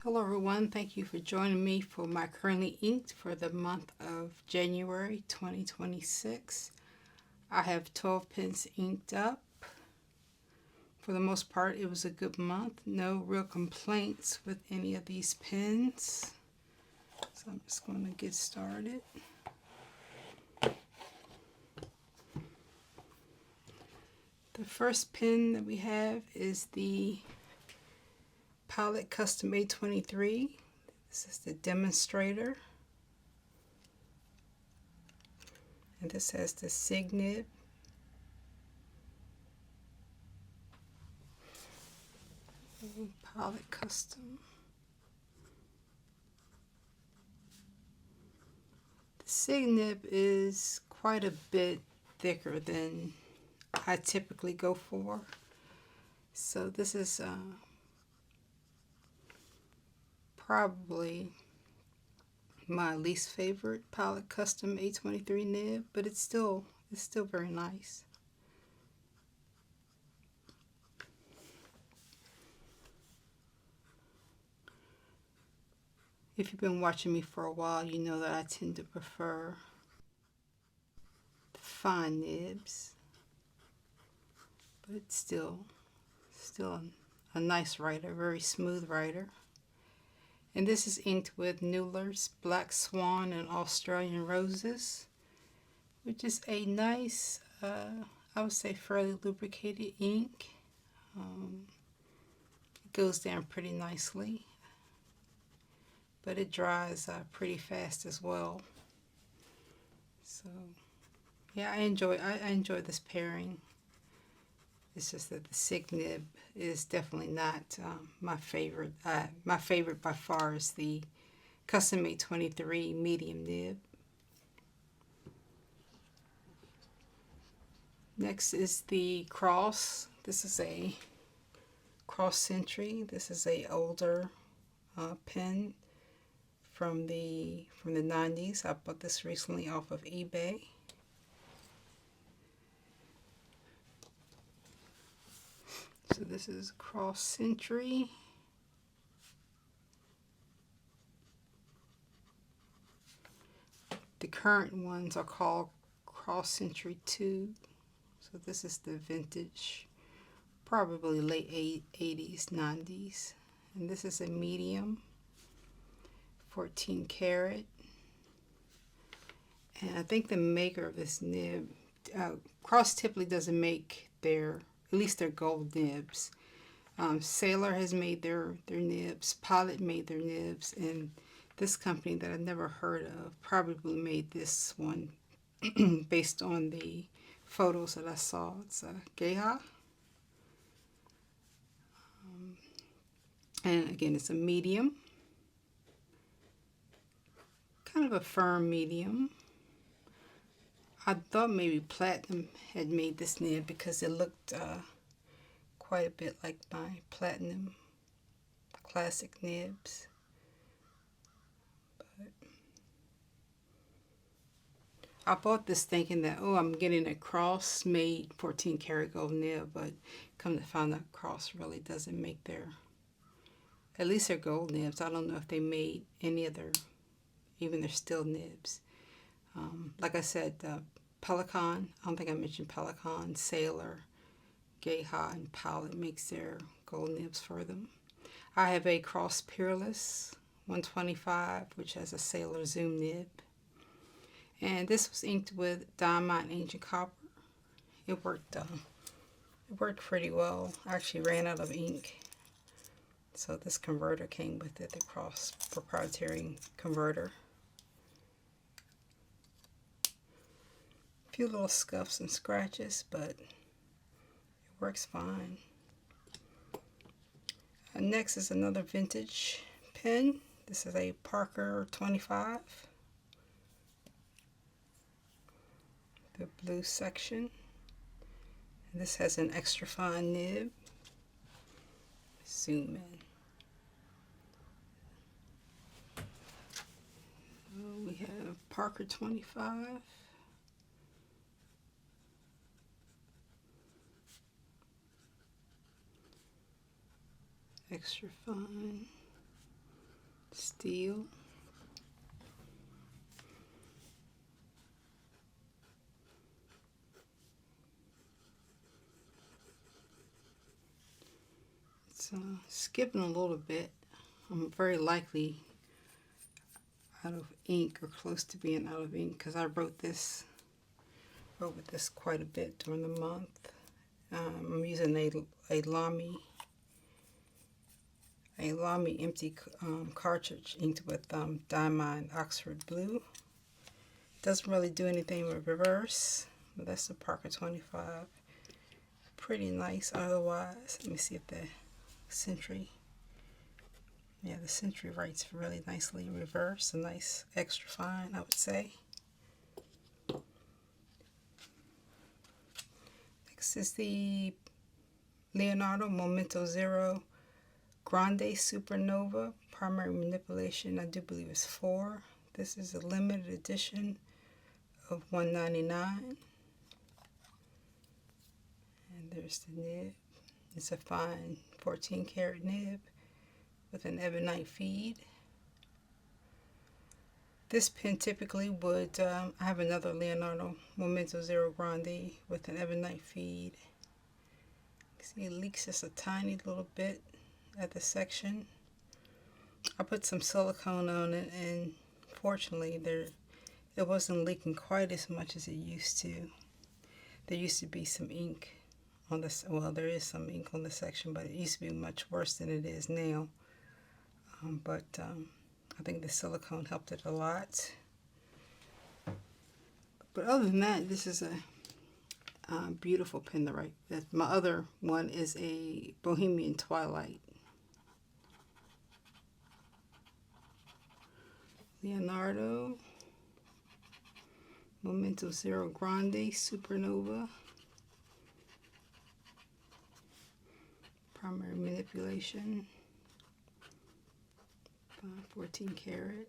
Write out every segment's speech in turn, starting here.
Hello everyone, thank you for joining me for my currently inked for the month of January 2026. I have 12 pens inked up. For the most part, it was a good month. No real complaints with any of these pens. So I'm just going to get started. The first pen that we have is the Pilot Custom A23. This is the demonstrator. And this has the SIG nib. Pilot Custom. The SIG nib is quite a bit thicker than I typically go for. So this is probably my least favorite Pilot Custom A23 nib, but it's still very nice. If you've been watching me for a while, you know that I tend to prefer the fine nibs, but it's still a nice writer, very smooth writer. And this is inked with Newler's Black Swan and Australian Roses, which is a nice, I would say fairly lubricated ink. It goes down pretty nicely, but it dries pretty fast as well. So yeah, I enjoy this pairing. It's just that the SIG nib is definitely not my favorite. My favorite by far is the Custom A23 medium nib. Next is the Cross. This is a Cross Century. This is a older pen from the 90s. I bought this recently off of eBay. So this is Cross Century. The current ones are called Cross Century 2. So this is the vintage, probably late 80s, 90s. And this is a medium, 14 karat. And I think the maker of this nib, Cross typically doesn't make at least their gold nibs. Sailor has made their nibs, Pilot made their nibs, and this company that I've never heard of probably made this one based on the photos that I saw. It's Gasha. And again, it's a medium. Kind of a firm medium. I thought maybe Platinum had made this nib because it looked quite a bit like my Platinum classic nibs. But I bought this thinking that, oh, I'm getting a Cross made 14 karat gold nib, but come to find out Cross really doesn't make at least their gold nibs. I don't know if they made any of even their steel nibs. Like I said, Pelican, I don't think I mentioned Pelican, Sailor, Gasha, and Pilot makes their gold nibs for them. I have a Cross Peerless 125, which has a Sailor Zoom nib. And this was inked with Diamond Ancient Copper. It worked pretty well. I actually ran out of ink. So this converter came with it, the Cross proprietary converter. A few little scuffs and scratches, but it works fine. Next is another vintage pen. This is a Parker 25. The blue section. And this has an extra fine nib. Zoom in. We have Parker 25. Extra fine. Steel. It's skipping a little bit. I'm very likely out of ink or close to being out of ink because I wrote with this quite a bit during the month. I'm using a Lamy empty cartridge inked with Diamond Oxford Blue. Doesn't really do anything with reverse. But that's the Parker 25. Pretty nice otherwise. Let me see if the Century. Yeah, the Century writes really nicely in reverse. A nice extra fine, I would say. Next is the Leonardo Momento Zero Grande Supernova. Primary manipulation, I do believe is 4. This is a limited edition of $1.99. And there's the nib. It's a fine 14 karat nib with an ebonite feed. This pen typically would, I have another Leonardo Momento Zero Grande with an ebonite feed. See, it leaks just a tiny little bit at the section. I put some silicone on it, and fortunately it wasn't leaking quite as much as it used to. There used to be some ink on this, well, there is some ink on the section, but it used to be much worse than it is now. I think the silicone helped it a lot. But other than that, this is a beautiful pen to write with. My other one is a Bohemian Twilight. Leonardo Momento Zero Grande Supernova. Primary manipulation. 14 karat.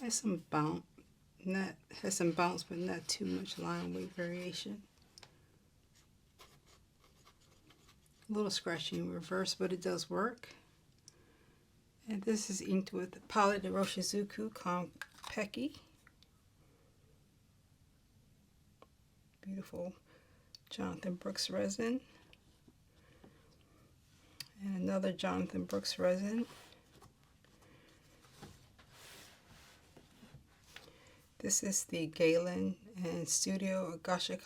Has some bounce, but not too much line weight variation. A little scratchy in reverse, but it does work. And this is inked with Palette de Roshizuku Konpeki. Beautiful Jonathan Brooks resin. And another Jonathan Brooks resin. This is the Galen and Studio Gasha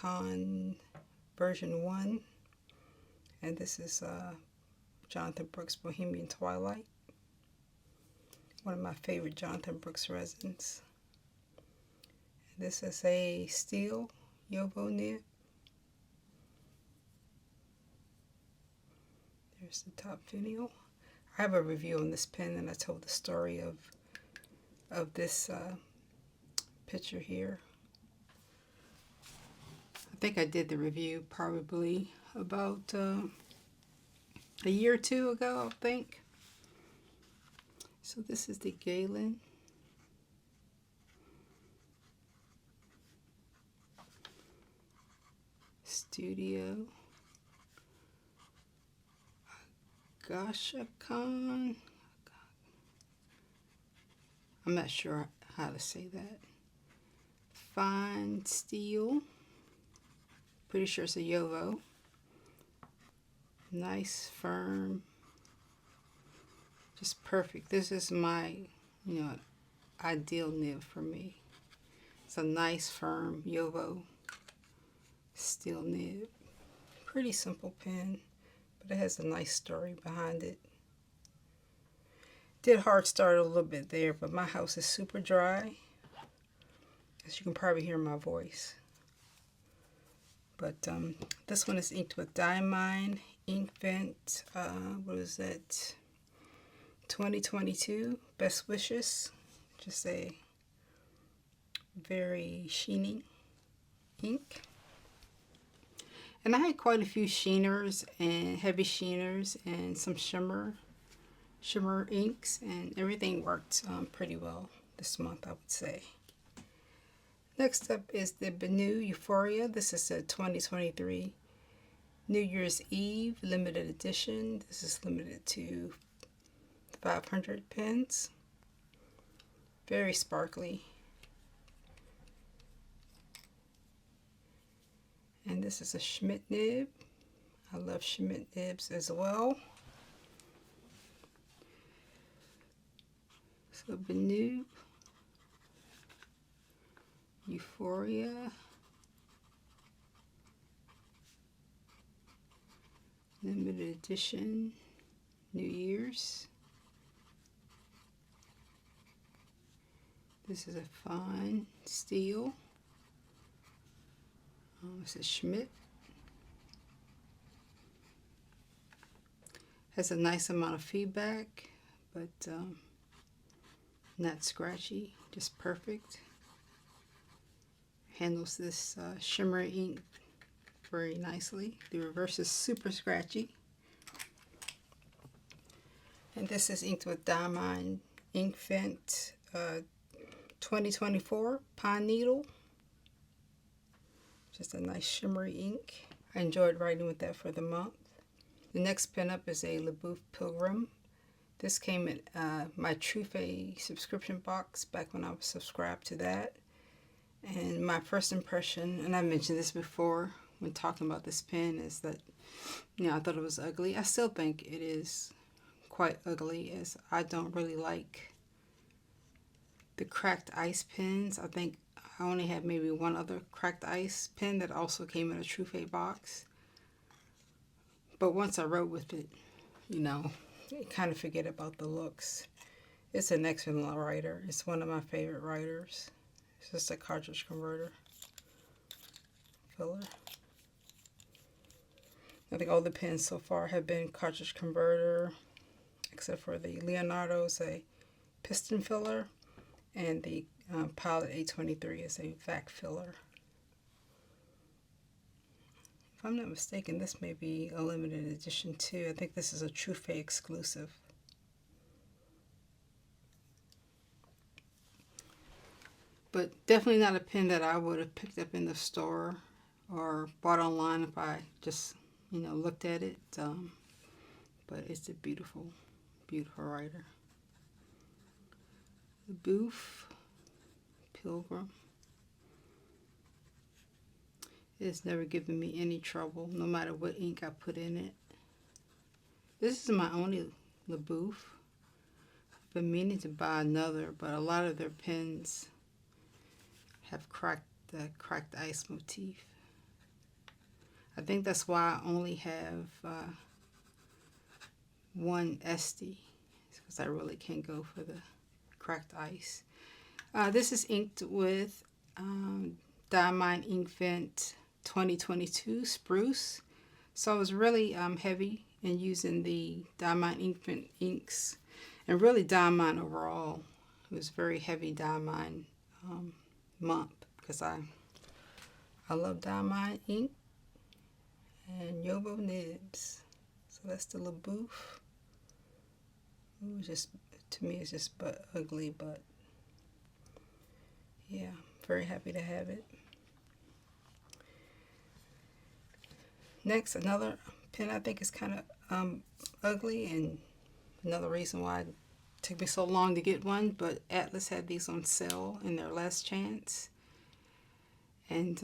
version 1. And this is Jonathan Brooks Bohemian Twilight. One of my favorite Jonathan Brooks resins. And this is a steel Yovo nib. There's the top finial. I have a review on this pen, and I told the story of this picture here. I think I did the review probably about a year or two ago, I think. So this is the Galen. Studio Gasha. I'm not sure how to say that. Fine steel. Pretty sure it's a Yovo. Nice, firm. Just perfect. This is my, ideal nib for me. It's a nice, firm Yovo steel nib. Pretty simple pen, but it has a nice story behind it. Did hard start a little bit there, but my house is super dry, as you can probably hear my voice. But this one is inked with Diamond Ink Vent. What is that? 2022 Best Wishes. Just a very sheeny ink. And I had quite a few sheeners and heavy sheeners and some shimmer inks, and everything worked pretty well this month, I would say. Next up is the Benu Euphoria. This is a 2023 New Year's Eve limited edition. This is limited to 500 pens. Very sparkly. And this is a Schmidt nib. I love Schmidt nibs as well. So Benu Euphoria. Limited edition. New Year's. This is a fine steel. This is Schmidt. Has a nice amount of feedback, but not scratchy, just perfect. Handles this shimmery ink very nicely. The reverse is super scratchy. And this is inked with Diamond Ink Fent 2024 Pine Needle. Just a nice shimmery ink. I enjoyed writing with that for the month. The next pen up is a Labou Pilgrim. This came in my Trufe subscription box back when I was subscribed to that. And my first impression, and I mentioned this before when talking about this pen, is that, you know, I thought it was ugly. I still think it is quite ugly, as I don't really like the cracked ice pens. I think I only have maybe one other cracked ice pen that also came in a Trufe box. But once I wrote with it, you know, you kind of forget about the looks. It's an excellent writer. It's one of my favorite writers. It's just a cartridge converter filler. I think all the pens so far have been cartridge converter, except for the Leonardo's a piston filler, and the Pilot 823 is a vac filler. If I'm not mistaken, this may be a limited edition too. I think this is a Trufe exclusive. But definitely not a pen that I would have picked up in the store or bought online if I just, you know, looked at it. But it's a beautiful, beautiful writer. Labou Pilgrim. It's never given me any trouble, no matter what ink I put in it. This is my only Labou. I've been meaning to buy another, but a lot of their pens have the cracked ice motif. I think that's why I only have one Esty, because I really can't go for the cracked ice. This is inked with Diamond Ink Fent 2022 Spruce. So I was really heavy in using the Diamond Ink Fent inks, and really Diamond overall. It was very heavy Diamond month, because I love Diamond ink and Yobo nibs. So that's the Labou. It was just, to me, it's just ugly, but yeah, very happy to have it. Next, another pen I think is kind of ugly, and another reason why it took me so long to get one, but Atlas had these on sale in their last chance. And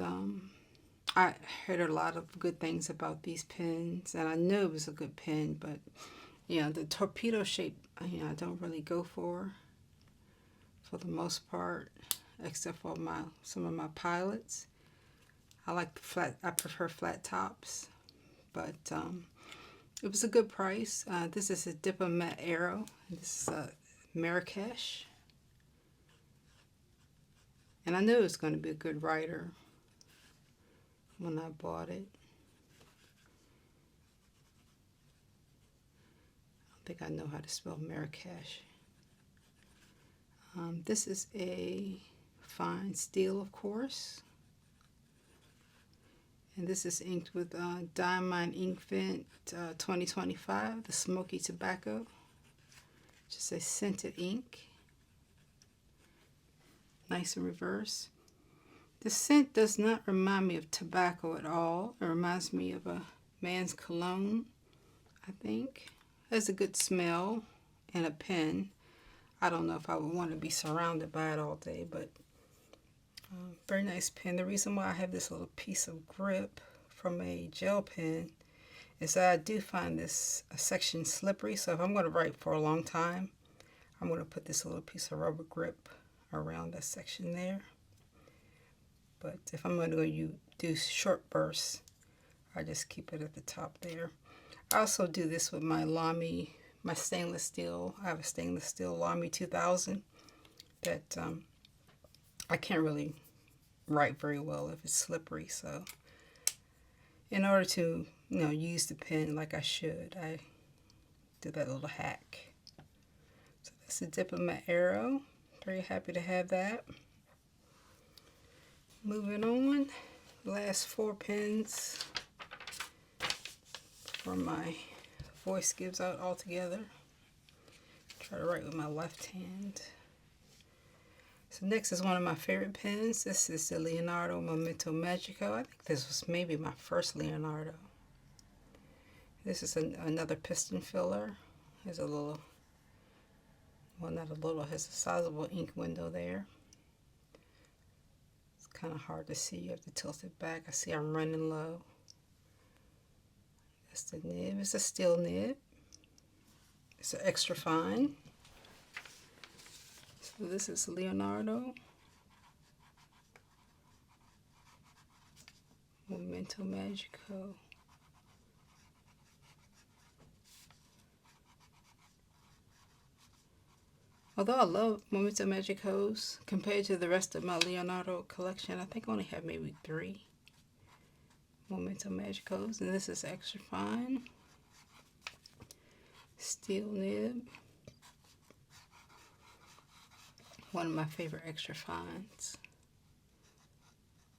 I heard a lot of good things about these pens, and I knew it was a good pen, but, you know, the torpedo shape, you know, I don't really go for the most part, except for some of my pilots. I like the flat, I prefer flat tops, but it was a good price. This is a Diplomat Aero. This is a Marrakesh. And I knew it was going to be a good writer when I bought it. I don't think I know how to spell Marrakesh. This is a fine steel, of course. And this is inked with Diamond Ink Fent 2025, the Smoky Tobacco. Just a scented ink. Nice in reverse. The scent does not remind me of tobacco at all. It reminds me of a Man's Cologne, I think. Has a good smell and a pen. I don't know if I would want to be surrounded by it all day, but very nice pen. The reason why I have this little piece of grip from a gel pen is that I do find this section slippery. So if I'm going to write for a long time, I'm going to put this little piece of rubber grip around that section there. But if I'm going to do short bursts, I just keep it at the top there. I also do this with my Lamy, my stainless steel. I have a stainless steel Lamy 2000 that I can't really write very well if it's slippery. So in order to, use the pen like I should, I do that little hack. So that's the Diplomat Aero. Very happy to have that. Moving on, last 4 pens before my voice gives out altogether. Try to write with my left hand. So next is one of my favorite pens. This is the Leonardo Momento Magico. I think this was maybe my first Leonardo. This is another piston filler. There's a little, well, not a little, has a sizable ink window there. It's kind of hard to see. You have to tilt it back. I see I'm running low. That's the nib. It's a steel nib. It's an extra fine. So this is Leonardo Momento Magico. Although I love Momento Magicos, compared to the rest of my Leonardo collection, I think I only have maybe 3 Momento Magicos, and this is extra fine. Steel nib. One of my favorite extra fines.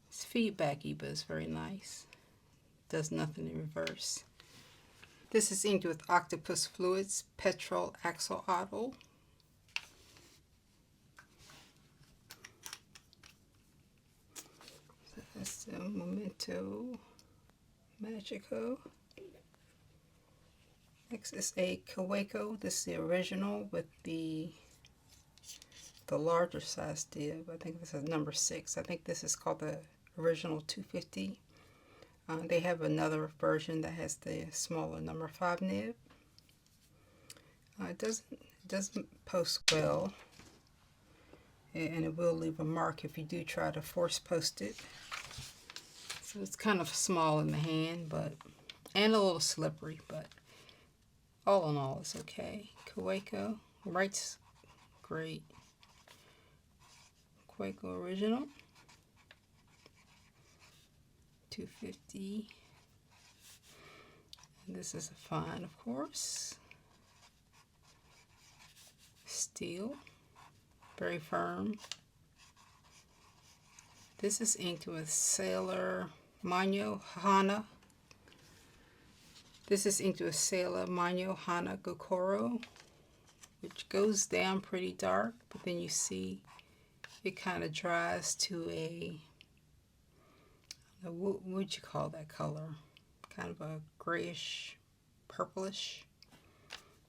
It's feedbacky, but it's very nice. Does nothing in reverse. This is inked with Octopus Fluids Petrol Axolotl. So that's the Momento Magico. Next is a Kaweco. This is the original with the larger size dib. I think this is number 6. I think this is called the original 250. They have another version that has the smaller number 5 nib. It doesn't post well, and it will leave a mark if you do try to force post it. So it's kind of small in the hand, and a little slippery, but all in all, it's okay. Kaweco writes great. Kaweco original. 250. And this is a fine, of course. Steel. Very firm. This is inked with Sailor Manyo Hana. This is inked with Sailor Manyo Hana Gokoro, which goes down pretty dark, but then you see it kind of dries to a, what would you call that color? Kind of a grayish, purplish,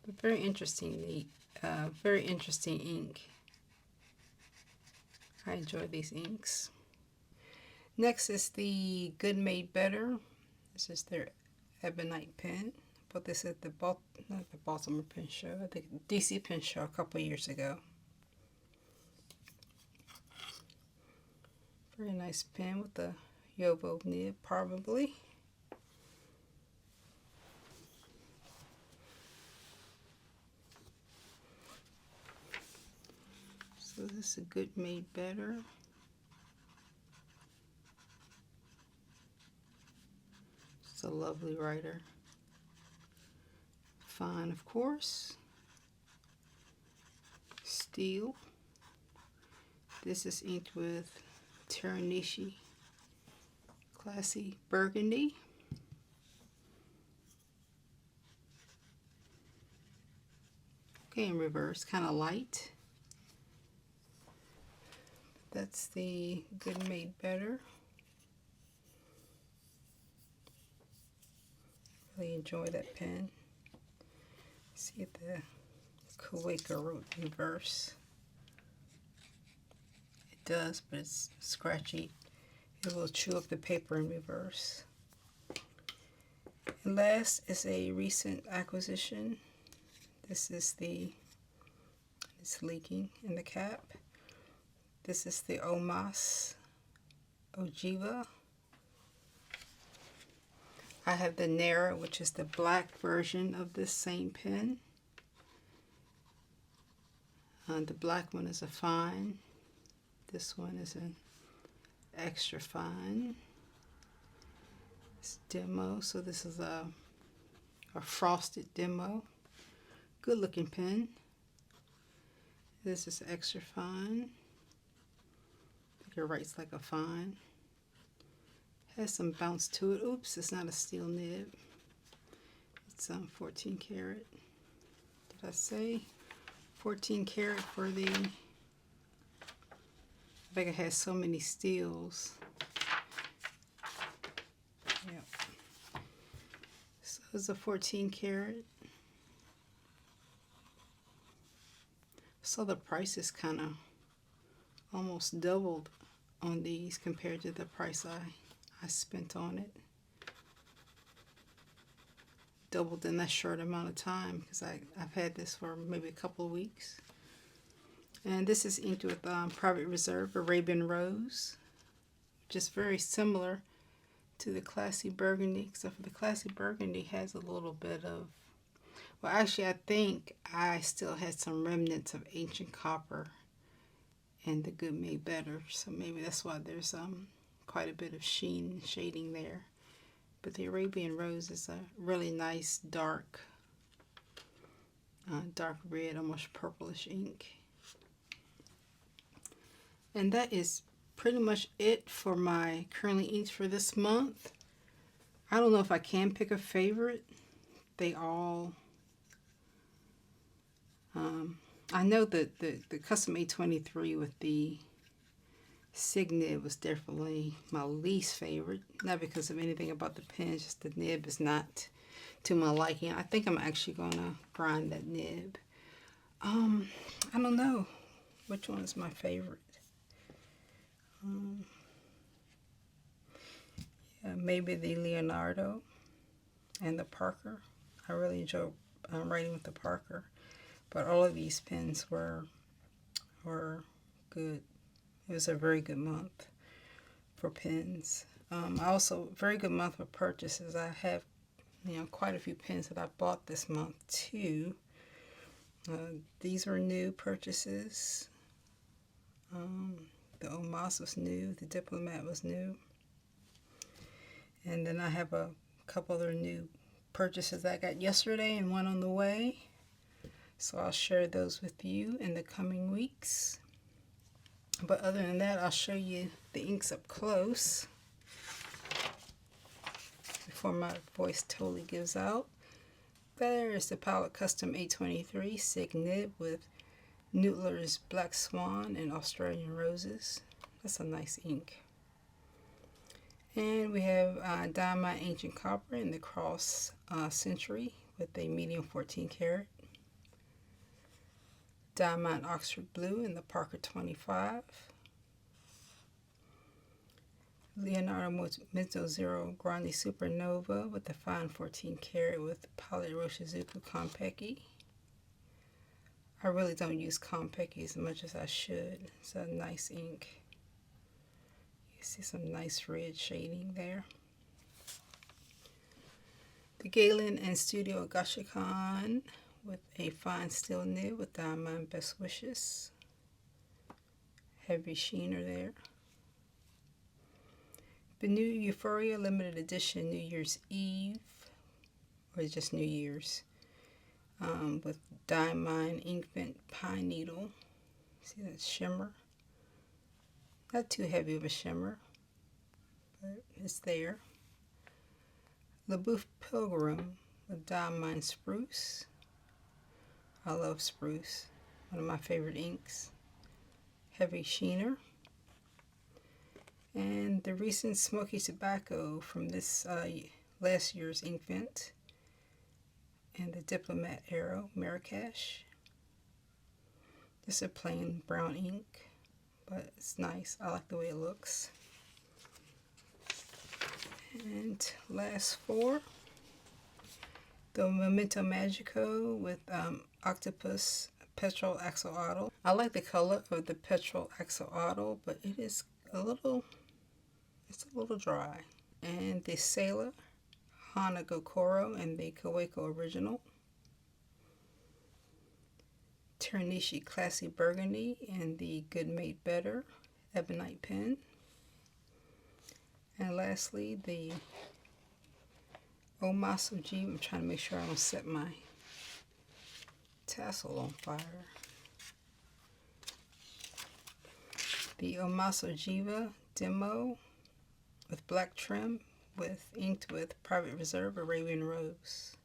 but very interesting, very interesting ink. I enjoy these inks. Next is the Good Made Better. This is their ebonite pen, but this is not the Baltimore Pen Show. I think DC Pen Show a couple years ago. Very nice pen with the Yovo nib, probably. So this is a Good Made Better. It's a lovely writer. Fine, of course. Steel. This is inked with Teranishi Classy Burgundy. Okay, in reverse, kind of light. That's the Good Made Better. Really enjoy that pen. See the Kaweco wrote reverse. It does, but it's scratchy. It will chew up the paper in reverse. And last is a recent acquisition. This is it's leaking in the cap. This is the Omas Ojiva. I have the Nera, which is the black version of this same pen. The black one is a fine. This one is an extra fine. It's demo, so this is a frosted demo. Good looking pen. This is extra fine. I think it writes like a fine. Has some bounce to it. Oops, it's not a steel nib. It's 14 karat. Did I say 14 karat for the? I think it has so many steels. Yep. So it's a 14 karat. So the price is kind of almost doubled on these compared to the price I spent on it. Doubled in that short amount of time because I've had this for maybe a couple of weeks. And this is inked with Private Reserve Arabian Rose, which is very similar to the Classy Burgundy, except for the Classy Burgundy has a little bit of, well, actually I think I still had some remnants of ancient copper and the Good Made Better, so maybe that's why there's quite a bit of shading there. But the Arabian Rose is a really nice dark red, almost purplish ink. And that is pretty much it for my currently inks for this month. I don't know if I can pick a favorite. They all, I know that the Custom A23 with the Sig nib was definitely my least favorite. Not because of anything about the pen, just the nib is not to my liking. I think I'm actually going to grind that nib. I don't know which one is my favorite. Yeah, maybe the Leonardo and the Parker. I really enjoy writing with the Parker. But all of these pens were good. It was a very good month for pens. Also, very good month for purchases. I have, quite a few pens that I bought this month too. These were new purchases. The Omas was new. The Diplomat was new. And then I have a couple other new purchases I got yesterday and one on the way. So I'll share those with you in the coming weeks. But other than that, I'll show you the inks up close before my voice totally gives out. There is the Pilot Custom A23 Sig nib with Noodler's Black Swan and Australian Roses. That's a nice ink. And we have Diamond Ancient Copper in the Cross Century with a medium 14 karat. Diamond Oxford Blue in the Parker 25. Leonardo Momento Zero Grande Supernova with the fine 14 karat with Pilot Roshizuku Konpeki. I really don't use Konpeki as much as I should. It's a nice ink. You see some nice red shading there. The Galen and Studio Gasha with a fine steel nib with Diamond Best Wishes. Heavy sheener there. Benu Euphoria Limited Edition New Year's Eve, or just New Year's, with Diamond Inkvent Pine Needle. See that shimmer? Not too heavy of a shimmer, but it's there. Labou Pilgrim with Diamond Spruce. I love spruce, one of my favorite inks. Heavy sheener. And the recent Smoky Tobacco from this last year's Inkvent and the Diplomat Aero Marrakesh. Just a plain brown ink, but it's nice. I like the way it looks. And last four, the Momento Magico with Octopus Petrol Axolotl. I like the color of the Petrol Axolotl, but it's a little dry. And the Sailor Hana Gokoro and the Kaweco Original. Ternishi Classy Burgundy and the Good Made Better Ebonite pen. And lastly, the Omaso G. I'm trying to make sure I don't set my tassel on fire. The Omaso Jiva Demo with black trim, inked with Private Reserve Arabian Rose.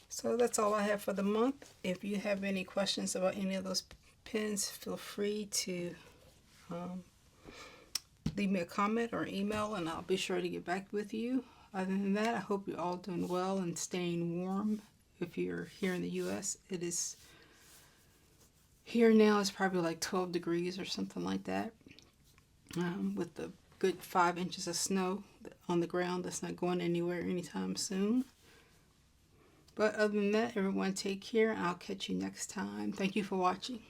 So that's all I have for the month. If you have any questions about any of those pens, feel free to leave me a comment or email, and I'll be sure to get back with you. Other than that, I hope you're all doing well and staying warm. If you're here in the U.S., it is here now. It's probably like 12 degrees or something like that, with the good 5 inches of snow on the ground that's not going anywhere anytime soon. But other than that, everyone take care, and I'll catch you next time. Thank you for watching.